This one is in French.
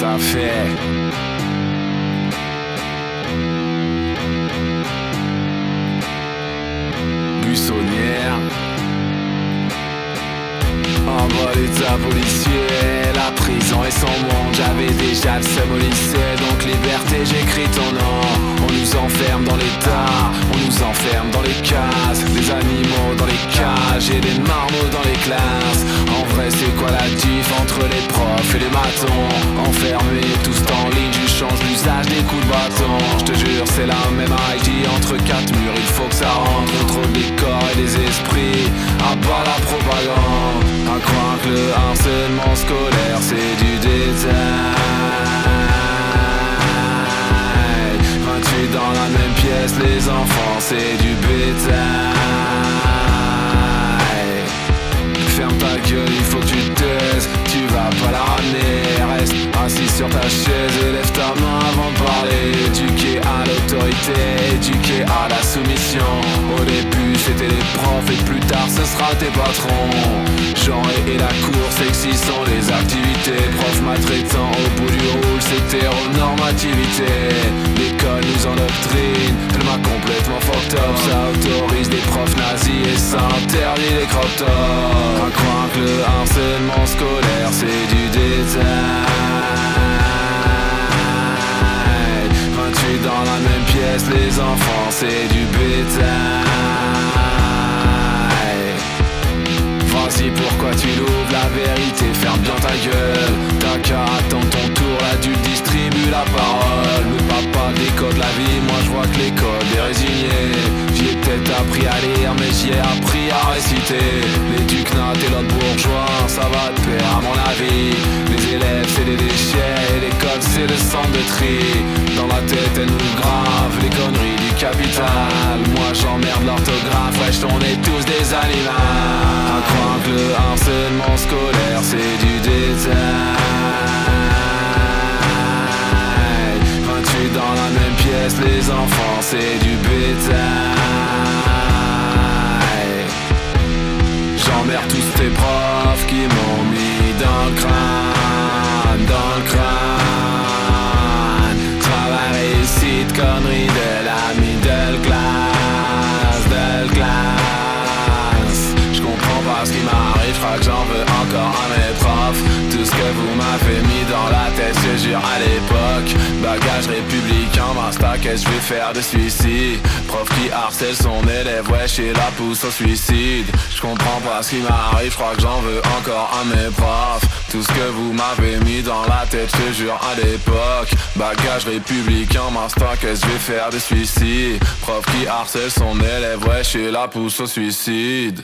ça fait. Buissonnière. En bas l'état policier, la prison et son monde. J'avais déjà le seum au lycée, donc liberté, j'écris ton nom. On nous enferme dans l'état, on nous enferme dans les cases. Des animaux dans les cages et des marmots dans les classes. En vrai c'est quoi la diff entre les profs et les matons? Enfermés tous en ligne, tu changes l'usage des coups de bâton. Je te jure c'est la même ID entre quatre murs, il faut que ça rentre. Contrôle des corps et des esprits, à bas la propagande. À croire que le harcèlement scolaire c'est du détail. 28 dans la même pièce, les enfants c'est du bétail. Ferme ta gueule, il faut que tu te taises, tu vas pas la ramener. Reste assis sur ta chaise et lève ta main avant de parler. Éduqué à l'autorité, éduqué à la soumission. Au début c'était les profs et plus tard ce sera tes patrons. Genre et la cour, sexy sont les activités. Prof maltraitant au bout du roule, c'est hétéronormativité. L'école nous endoctrine, tellement complètement fucked up. Ça autorise des profs nazis et ça interdit les crop tops. À croire que le harcèlement scolaire c'est du détail. 28 dans la même pièce, les enfants c'est du bétail. Vas-y pourquoi tu l'ouvres, la vérité, ferme bien ta gueule. T'as qu'à attendre ton tour, l'adulte distribue la parole. Le papa décode la vie, moi je vois que l'école est résignée. J'y ai peut-être appris à lire, mais j'y ai appris à réciter. Les ducnates et l'autre bourgeois, ça va de pair à mon avis. Les élèves c'est des déchets, et l'école c'est le centre de tri. Dans la tête elle nous grave les conneries du capital. Moi j'emmerde l'orthographe, wesh on est tous des animaux. À croire que le harcèlement scolaire c'est du détail. 28 dans la même pièce, les enfants c'est du bétail. J'emmerde tous tes profs qui m'ont mis dans le crâne, dans le crâne. Travail, réussite, connerie de la middle class, de classe. J'comprends pas ce qui m'arrive, j'crois que j'en veux encore à mes profs. Tout ce que vous m'avez mis dans la tête, je jure à l'époque. Bagage républicain, master, qu'est-ce que je vais faire de suicide? Prof qui harcèle son élève, wesh et la pousse au suicide. J'comprends pas ce qui m'arrive, j'crois que j'en veux encore à mes profs. Tout ce que vous m'avez mis dans la tête, je jure à l'époque. Bagage républicain, master, qu'est-ce que je vais faire de suicide? Prof qui harcèle son élève, wesh et la pousse au suicide.